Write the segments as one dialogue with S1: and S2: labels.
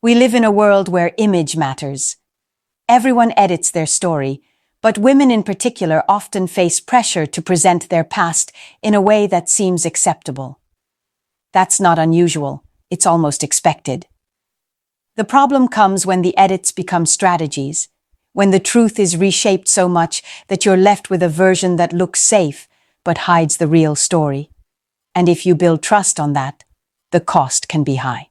S1: We live in a world where image matters. Everyone edits their story, but women in particular often face pressure to present their past in a way that seems acceptable. That's not unusual, it's almost expected. The problem comes when the edits become strategies, when the truth is reshaped so much that you're left with a version that looks safe but hides the real story. And if you build trust on that, the cost can be high.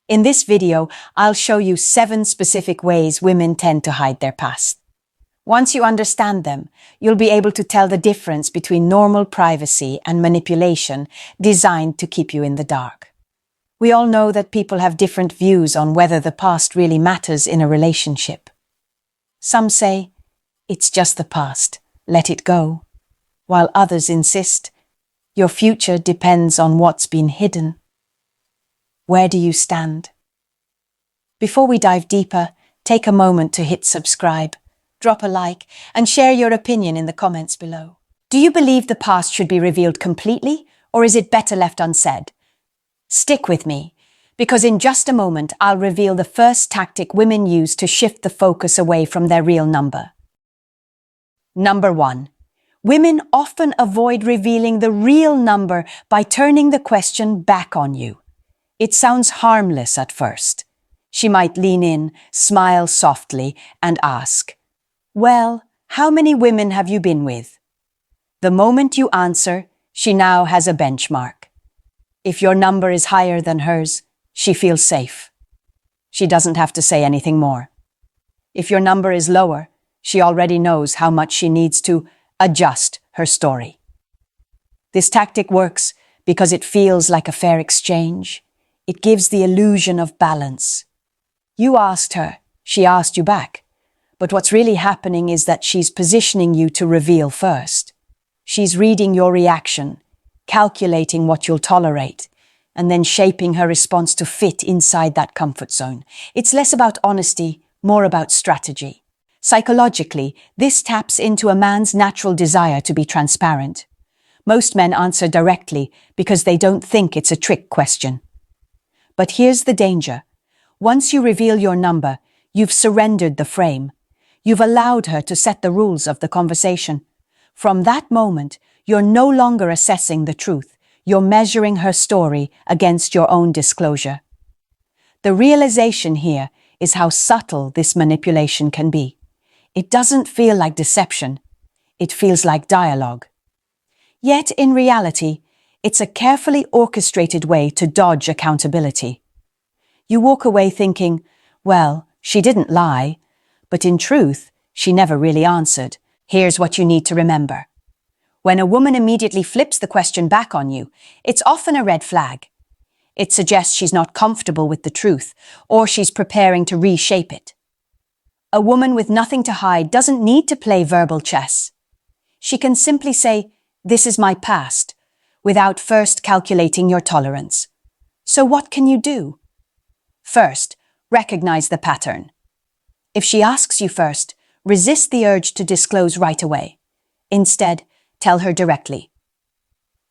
S1: In this video, I'll show you 7 specific ways women tend to hide their past. Once you understand them, you'll be able to tell the difference between normal privacy and manipulation designed to keep you in the dark. We all know that people have different views on whether the past really matters in a relationship. Some say, it's just the past, let it go, while others insist, your future depends on what's been hidden. Where do you stand? Before we dive deeper, take a moment to hit subscribe, drop a like, and share your opinion in the comments below. Do you believe the past should be revealed completely, or is it better left unsaid? Stick with me, because in just a moment I'll reveal the first tactic women use to shift the focus away from their real number. Number 1. Women often avoid revealing the real number by turning the question back on you. It sounds harmless at first. She might lean in, smile softly, and ask, "Well, how many women have you been with?" The moment you answer, she now has a benchmark. If your number is higher than hers, she feels safe. She doesn't have to say anything more. If your number is lower, she already knows how much she needs to adjust her story. This tactic works because it feels like a fair exchange. It gives the illusion of balance. You asked her, she asked you back. But what's really happening is that she's positioning you to reveal first. She's reading your reaction, calculating what you'll tolerate, and then shaping her response to fit inside that comfort zone. It's less about honesty, more about strategy. Psychologically, this taps into a man's natural desire to be transparent. Most men answer directly because they don't think it's a trick question. But here's the danger. Once you reveal your number, you've surrendered the frame. You've allowed her to set the rules of the conversation. From that moment, you're no longer assessing the truth. You're measuring her story against your own disclosure. The realization here is how subtle this manipulation can be. It doesn't feel like deception. It feels like dialogue. Yet, in reality, it's a carefully orchestrated way to dodge accountability. You walk away thinking, well, she didn't lie, but in truth, she never really answered. Here's what you need to remember. When a woman immediately flips the question back on you, it's often a red flag. It suggests she's not comfortable with the truth, or she's preparing to reshape it. A woman with nothing to hide doesn't need to play verbal chess. She can simply say, "This is my past," without first calculating your tolerance. So what can you do? First, recognize the pattern. If she asks you first, resist the urge to disclose right away. Instead, tell her directly,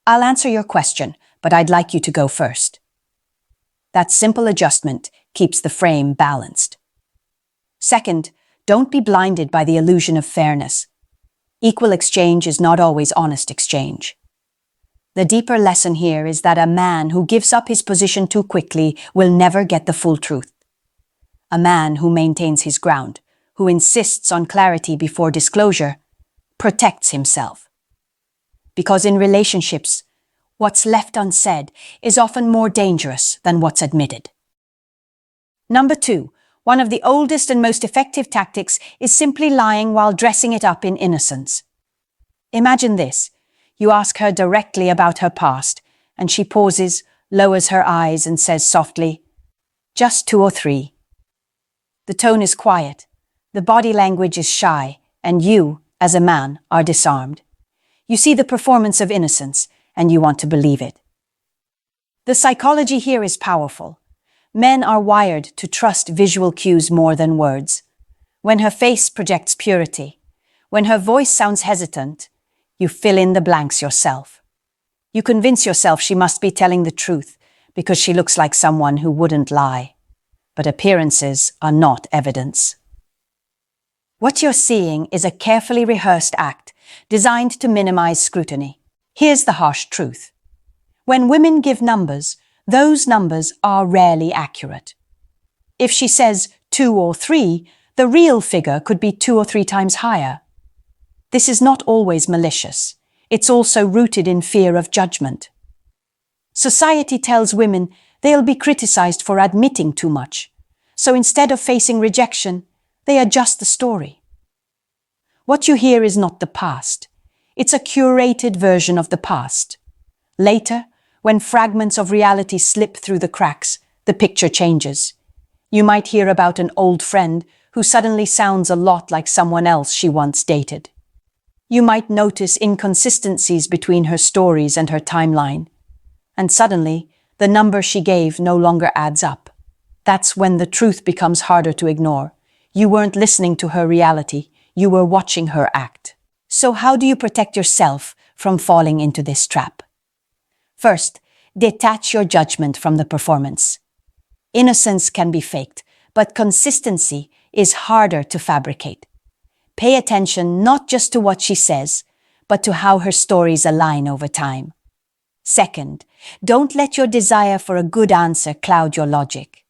S1: "I'll answer your question, but I'd like you to go first." That simple adjustment keeps the frame balanced. Second, don't be blinded by the illusion of fairness. Equal exchange is not always honest exchange. The deeper lesson here is that a man who gives up his position too quickly will never get the full truth. A man who maintains his ground, who insists on clarity before disclosure, protects himself. Because in relationships, what's left unsaid is often more dangerous than what's admitted. Number 2, one of the oldest and most effective tactics is simply lying while dressing it up in innocence. Imagine this. You ask her directly about her past, and she pauses, lowers her eyes, and says softly, "Just 2 or 3. The tone is quiet, the body language is shy, and you, as a man, are disarmed. You see the performance of innocence, and you want to believe it. The psychology here is powerful. Men are wired to trust visual cues more than words. When her face projects purity, when her voice sounds hesitant, you fill in the blanks yourself. You convince yourself she must be telling the truth because she looks like someone who wouldn't lie. but appearances are not evidence. What you're seeing is a carefully rehearsed act designed to minimize scrutiny. Here's the harsh truth. When women give numbers, those numbers are rarely accurate. If she says 2 or 3, the real figure could be 2 or 3 times higher. This is not always malicious. It's also rooted in fear of judgment. Society tells women they'll be criticized for admitting too much. So instead of facing rejection, they adjust the story. What you hear is not the past. It's a curated version of the past. Later, when fragments of reality slip through the cracks, the picture changes. You might hear about an old friend who suddenly sounds a lot like someone else she once dated. You might notice inconsistencies between her stories and her timeline. And suddenly, the number she gave no longer adds up. That's when the truth becomes harder to ignore. You weren't listening to her reality, you were watching her act. So how do you protect yourself from falling into this trap? First, detach your judgment from the performance. Innocence can be faked, but consistency is harder to fabricate. Pay attention not just to what she says, but to how her stories align over time. Second, don't let your desire for a good answer cloud your logic.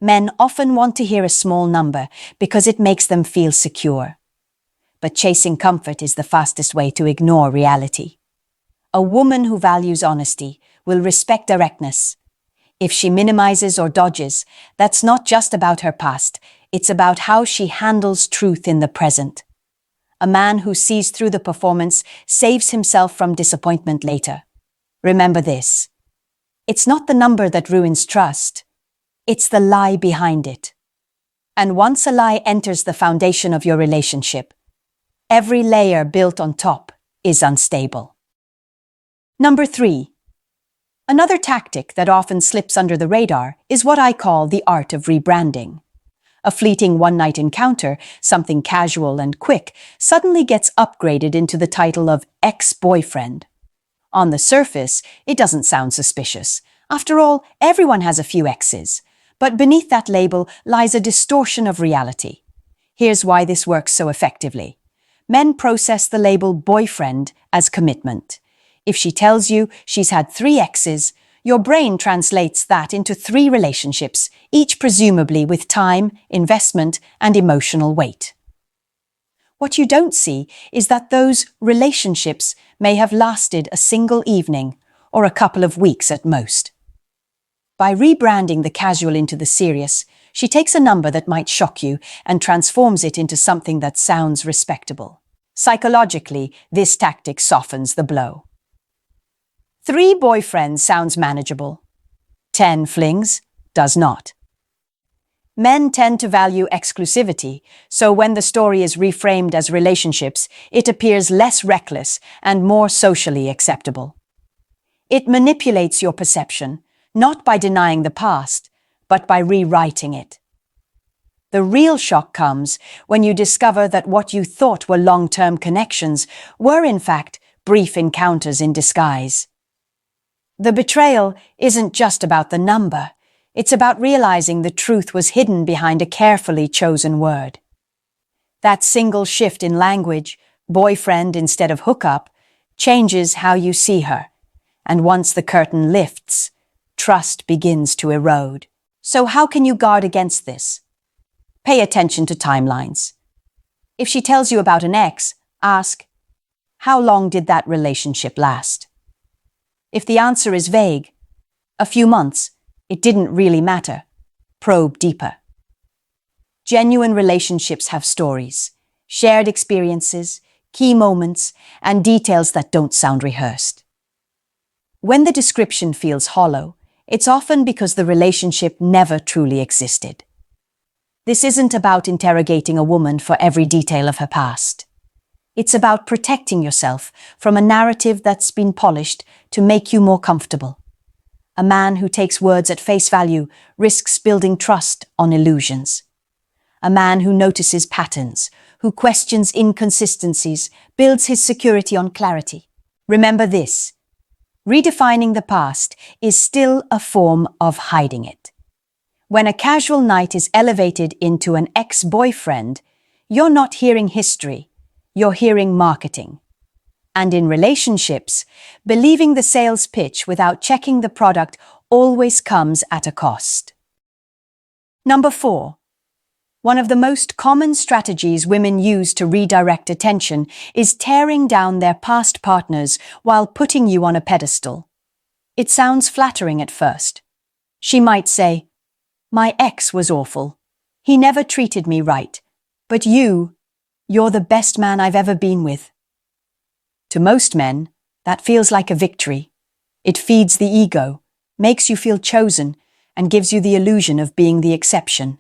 S1: Men often want to hear a small number because it makes them feel secure. But chasing comfort is the fastest way to ignore reality. A woman who values honesty will respect directness. If she minimizes or dodges, that's not just about her past, it's about how she handles truth in the present. A man who sees through the performance saves himself from disappointment later. Remember this. It's not the number that ruins trust. It's the lie behind it. And once a lie enters the foundation of your relationship, every layer built on top is unstable. Number 3. Another tactic that often slips under the radar is what I call the art of rebranding. A fleeting one-night encounter, something casual and quick, suddenly gets upgraded into the title of ex-boyfriend. On the surface, it doesn't sound suspicious. After all, everyone has a few exes. But beneath that label lies a distortion of reality. Here's why this works so effectively. Men process the label boyfriend as commitment. If she tells you she's had 3 exes, your brain translates that into 3 relationships, each presumably with time, investment, and emotional weight. What you don't see is that those relationships may have lasted a single evening or a couple of weeks at most. By rebranding the casual into the serious, she takes a number that might shock you and transforms it into something that sounds respectable. Psychologically, this tactic softens the blow. 3 boyfriends sounds manageable. 10 flings does not. Men tend to value exclusivity, so when the story is reframed as relationships, it appears less reckless and more socially acceptable. It manipulates your perception, not by denying the past, but by rewriting it. The real shock comes when you discover that what you thought were long-term connections were in fact brief encounters in disguise. The betrayal isn't just about the number, it's about realizing the truth was hidden behind a carefully chosen word. That single shift in language, boyfriend instead of hookup, changes how you see her, and once the curtain lifts, trust begins to erode. So how can you guard against this? Pay attention to timelines. If she tells you about an ex, ask, how long did that relationship last? If the answer is vague, a few months, it didn't really matter. Probe deeper. Genuine relationships have stories, shared experiences, key moments, and details that don't sound rehearsed. When the description feels hollow, it's often because the relationship never truly existed. This isn't about interrogating a woman for every detail of her past. It's about protecting yourself from a narrative that's been polished to make you more comfortable. A man who takes words at face value risks building trust on illusions. A man who notices patterns, who questions inconsistencies, builds his security on clarity. Remember this. Redefining the past is still a form of hiding it. When a casual night is elevated into an ex-boyfriend, you're not hearing history, you're hearing marketing. And in relationships, believing the sales pitch without checking the product always comes at a cost. Number 4. One of the most common strategies women use to redirect attention is tearing down their past partners while putting you on a pedestal. It sounds flattering at first. She might say, "My ex was awful. He never treated me right. But you're the best man I've ever been with." To most men, that feels like a victory. It feeds the ego, makes you feel chosen, and gives you the illusion of being the exception.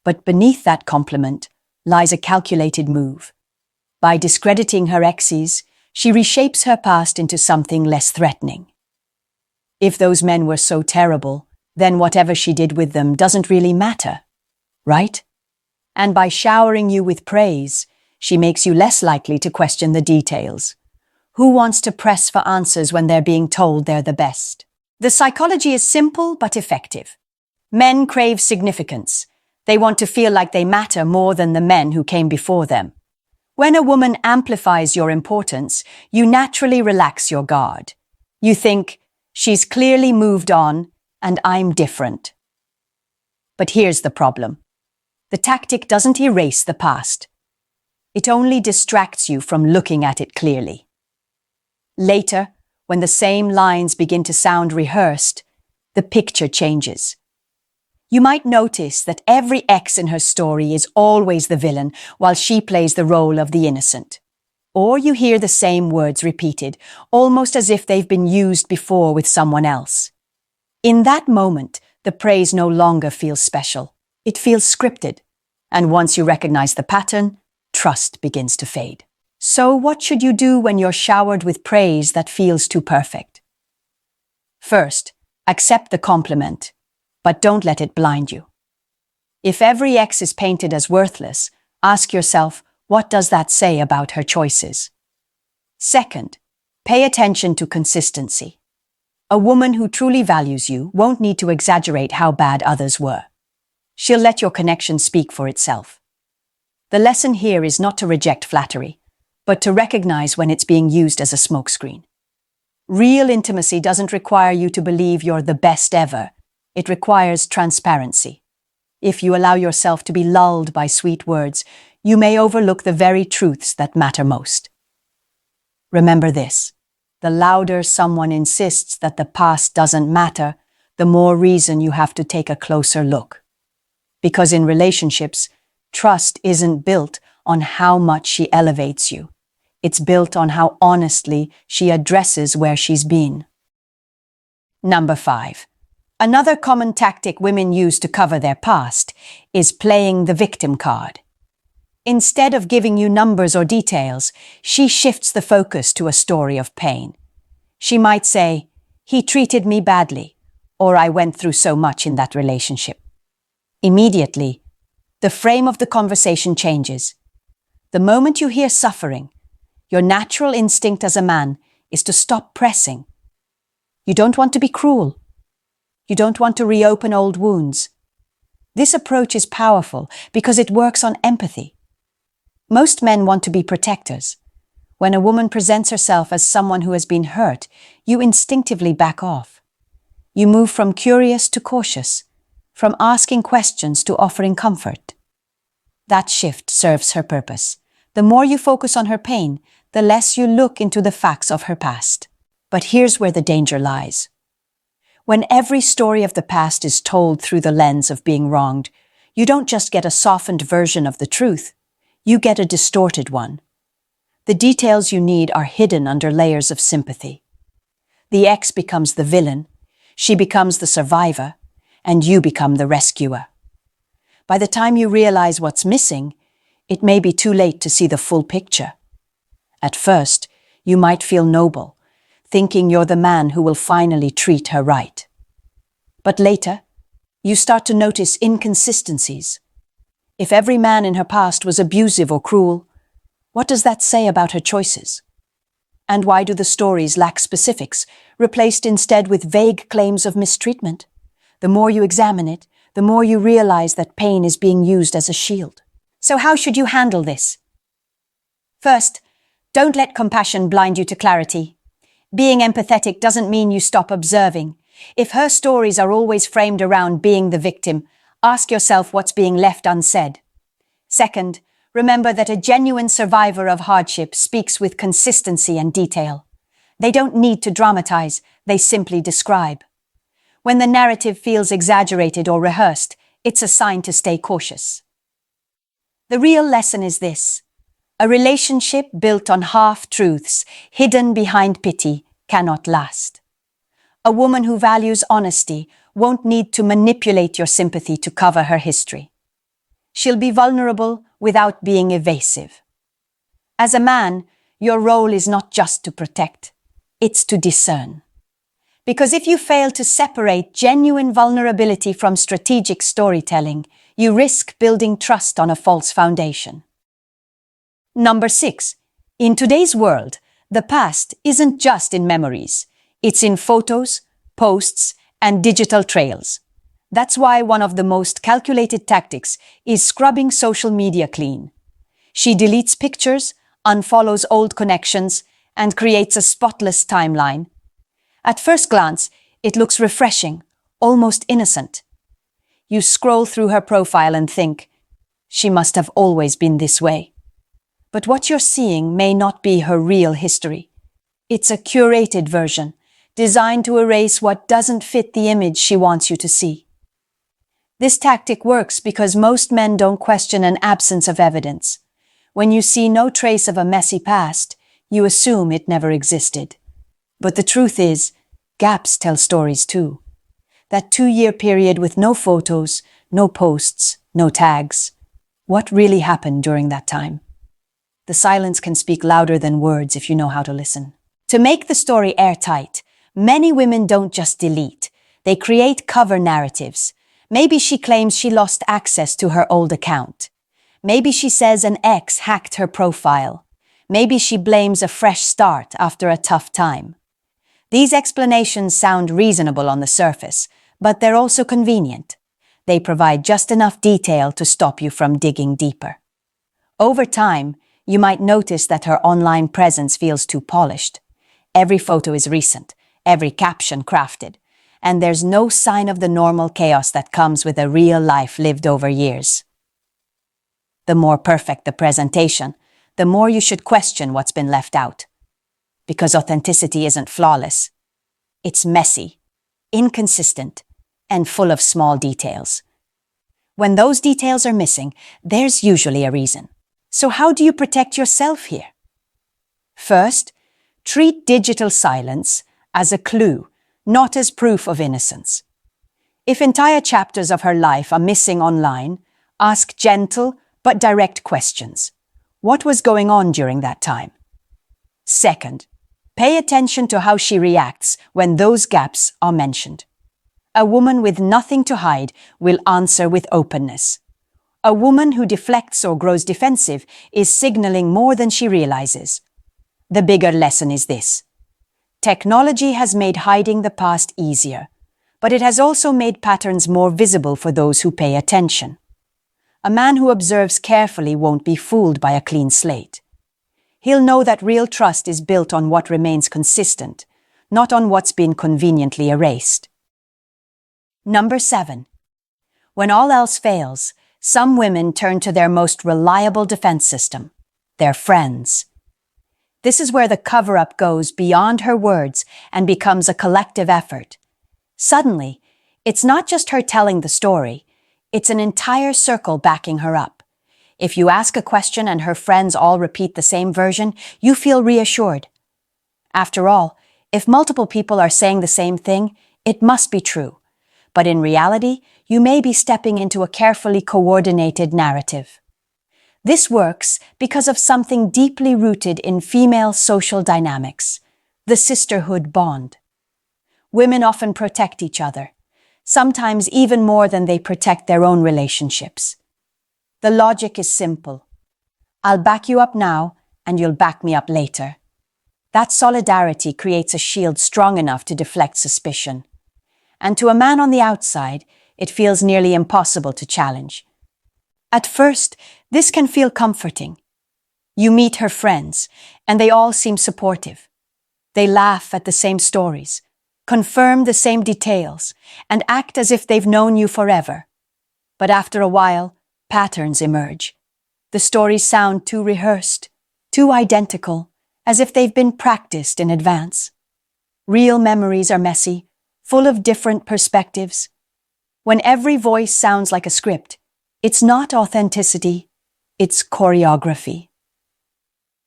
S1: But beneath that compliment lies a calculated move. By discrediting her exes, she reshapes her past into something less threatening. If those men were so terrible, then whatever she did with them doesn't really matter, right? And by showering you with praise, she makes you less likely to question the details. Who wants to press for answers when they're being told they're the best? The psychology is simple but effective. Men crave significance. They want to feel like they matter more than the men who came before them. When a woman amplifies your importance, you naturally relax your guard. You think, she's clearly moved on, and I'm different. But here's the problem. The tactic doesn't erase the past. It only distracts you from looking at it clearly. Later, when the same lines begin to sound rehearsed, the picture changes. You might notice that every ex in her story is always the villain, while she plays the role of the innocent. Or you hear the same words repeated, almost as if they've been used before with someone else. In that moment, the praise no longer feels special. It feels scripted. And once you recognize the pattern, trust begins to fade. So what should you do when you're showered with praise that feels too perfect? First, accept the compliment, but don't let it blind you. If every ex is painted as worthless, ask yourself, what does that say about her choices? Second, pay attention to consistency. A woman who truly values you won't need to exaggerate how bad others were. She'll let your connection speak for itself. The lesson here is not to reject flattery, but to recognize when it's being used as a smokescreen. Real intimacy doesn't require you to believe you're the best ever. It requires transparency. If you allow yourself to be lulled by sweet words, you may overlook the very truths that matter most. Remember this: the louder someone insists that the past doesn't matter, the more reason you have to take a closer look. Because in relationships, trust isn't built on how much she elevates you. It's built on how honestly she addresses where she's been. Number 5. Another common tactic women use to cover their past is playing the victim card. Instead of giving you numbers or details, she shifts the focus to a story of pain. She might say, "He treated me badly," or "I went through so much in that relationship." Immediately, the frame of the conversation changes. The moment you hear suffering, your natural instinct as a man is to stop pressing. You don't want to be cruel. You don't want to reopen old wounds. This approach is powerful because it works on empathy. Most men want to be protectors. When a woman presents herself as someone who has been hurt, you instinctively back off. You move from curious to cautious, from asking questions to offering comfort. That shift serves her purpose. The more you focus on her pain, the less you look into the facts of her past. But here's where the danger lies. When every story of the past is told through the lens of being wronged, you don't just get a softened version of the truth, you get a distorted one. The details you need are hidden under layers of sympathy. The ex becomes the villain, she becomes the survivor, and you become the rescuer. By the time you realize what's missing, it may be too late to see the full picture. At first, you might feel noble, thinking you're the man who will finally treat her right. But later, you start to notice inconsistencies. If every man in her past was abusive or cruel, what does that say about her choices? And why do the stories lack specifics, replaced instead with vague claims of mistreatment? The more you examine it, the more you realize that pain is being used as a shield. So how should you handle this? First, don't let compassion blind you to clarity. Being empathetic doesn't mean you stop observing. If her stories are always framed around being the victim, ask yourself what's being left unsaid. Second, remember that a genuine survivor of hardship speaks with consistency and detail. They don't need to dramatize, they simply describe. When the narrative feels exaggerated or rehearsed, it's a sign to stay cautious. The real lesson is this: a relationship built on half-truths, hidden behind pity, cannot last. A woman who values honesty won't need to manipulate your sympathy to cover her history. She'll be vulnerable without being evasive. As a man, your role is not just to protect, it's to discern. Because if you fail to separate genuine vulnerability from strategic storytelling, you risk building trust on a false foundation. Number 6. In today's world, the past isn't just in memories. It's in photos, posts, and digital trails. That's why one of the most calculated tactics is scrubbing social media clean. She deletes pictures, unfollows old connections, and creates a spotless timeline. At first glance, it looks refreshing, almost innocent. You scroll through her profile and think, she must have always been this way. But what you're seeing may not be her real history. It's a curated version, designed to erase what doesn't fit the image she wants you to see. This tactic works because most men don't question an absence of evidence. When you see no trace of a messy past, you assume it never existed. But the truth is, gaps tell stories too. That 2-year period with no photos, no posts, no tags. What really happened during that time? The silence can speak louder than words if you know how to listen. To make the story airtight, many women don't just delete. They create cover narratives. Maybe she claims she lost access to her old account. Maybe she says an ex hacked her profile. Maybe she blames a fresh start after a tough time. These explanations sound reasonable on the surface, but they're also convenient. They provide just enough detail to stop you from digging deeper. Over time, you might notice that her online presence feels too polished. Every photo is recent, every caption crafted, and there's no sign of the normal chaos that comes with a real life lived over years. The more perfect the presentation, the more you should question what's been left out. Because authenticity isn't flawless. It's messy, inconsistent, and full of small details. When those details are missing, there's usually a reason. So how do you protect yourself here? First, treat digital silence as a clue, not as proof of innocence. If entire chapters of her life are missing online, ask gentle but direct questions. What was going on during that time? Second, pay attention to how she reacts when those gaps are mentioned. A woman with nothing to hide will answer with openness. A woman who deflects or grows defensive is signaling more than she realizes. The bigger lesson is this: technology has made hiding the past easier, but it has also made patterns more visible for those who pay attention. A man who observes carefully won't be fooled by a clean slate. He'll know that real trust is built on what remains consistent, not on what's been conveniently erased. Number 7. When all else fails, some women turn to their most reliable defense system, their friends. This is where the cover-up goes beyond her words and becomes a collective effort. Suddenly, it's not just her telling the story, it's an entire circle backing her up. If you ask a question and her friends all repeat the same version, you feel reassured. After all, if multiple people are saying the same thing, it must be true. But in reality, you may be stepping into a carefully coordinated narrative. This works because of something deeply rooted in female social dynamics, the sisterhood bond. Women often protect each other, sometimes even more than they protect their own relationships. The logic is simple. I'll back you up now, and you'll back me up later. That solidarity creates a shield strong enough to deflect suspicion. and to a man on the outside, it feels nearly impossible to challenge. At first, this can feel comforting. You meet her friends, and they all seem supportive. They laugh at the same stories, confirm the same details, and act as if they've known you forever. But after a while, patterns emerge. The stories sound too rehearsed, too identical, as if they've been practiced in advance. Real memories are messy, full of different perspectives. When every voice sounds like a script, it's not authenticity, it's choreography.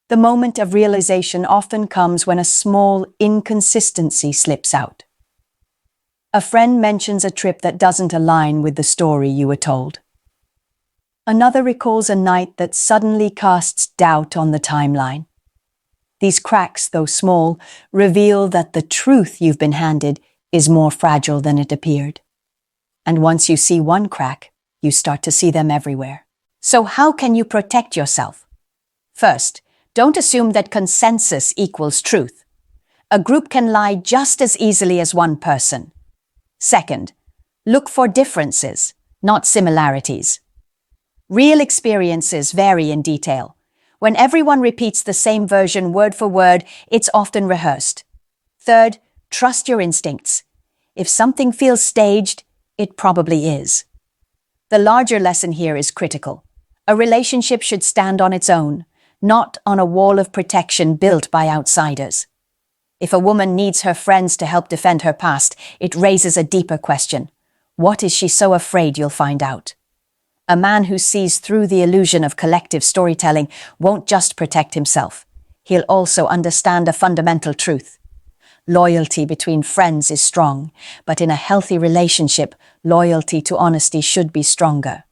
S1: The moment of realization often comes when a small inconsistency slips out. A friend mentions a trip that doesn't align with the story you were told. Another recalls a night that suddenly casts doubt on the timeline. These cracks, though small, reveal that the truth you've been handed is more fragile than it appeared. And once you see one crack, you start to see them everywhere. So how can you protect yourself? First, don't assume that consensus equals truth. A group can lie just as easily as one person. Second, look for differences, not similarities. Real experiences vary in detail. When everyone repeats the same version word for word, it's often rehearsed. Third, trust your instincts. If something feels staged, it probably is. The larger lesson here is critical. A relationship should stand on its own, not on a wall of protection built by outsiders. If a woman needs her friends to help defend her past, it raises a deeper question. What is she so afraid you'll find out? A man who sees through the illusion of collective storytelling won't just protect himself. He'll also understand a fundamental truth. Loyalty between friends is strong, but in a healthy relationship, loyalty to honesty should be stronger.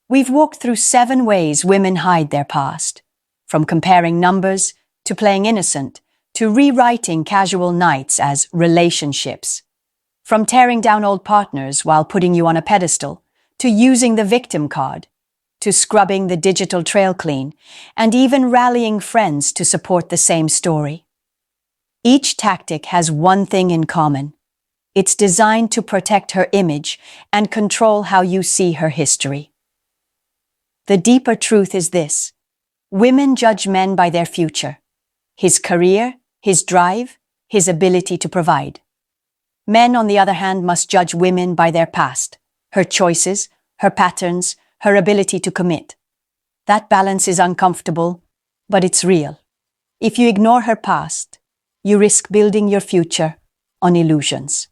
S1: We've walked through 7 ways women hide their past, from comparing numbers, to playing innocent, to rewriting casual nights as relationships, from tearing down old partners while putting you on a pedestal, to using the victim card, to scrubbing the digital trail clean, and even rallying friends to support the same story. Each tactic has one thing in common. It's designed to protect her image and control how you see her history. The deeper truth is this: women judge men by their future, his career, his drive, his ability to provide. Men, on the other hand, must judge women by their past, her choices, her patterns, her ability to commit. That balance is uncomfortable, but it's real. If you ignore her past, you risk building your future on illusions.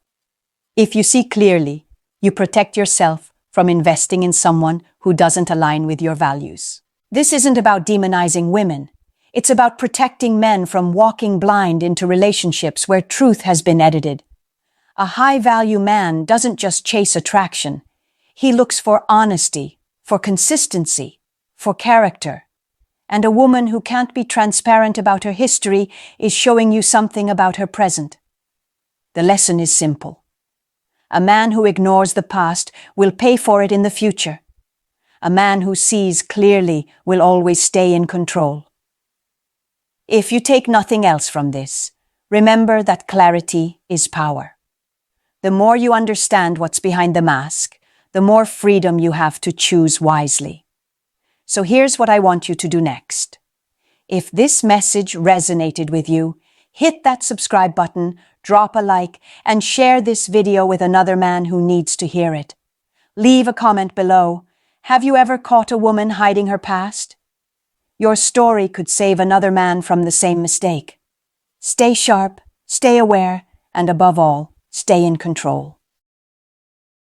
S1: If you see clearly, you protect yourself from investing in someone who doesn't align with your values. This isn't about demonizing women. It's about protecting men from walking blind into relationships where truth has been edited. A high-value man doesn't just chase attraction. He looks for honesty, for consistency, for character. And a woman who can't be transparent about her history is showing you something about her present. The lesson is simple. A man who ignores the past will pay for it in the future. A man who sees clearly will always stay in control. If you take nothing else from this, remember that clarity is power. The more you understand what's behind the mask, the more freedom you have to choose wisely. So here's what I want you to do next. If this message resonated with you, hit that subscribe button, drop a like, and share this video with another man who needs to hear it. Leave a comment below. Have you ever caught a woman hiding her past? Your story could save another man from the same mistake. Stay sharp, stay aware, and above all, stay in control.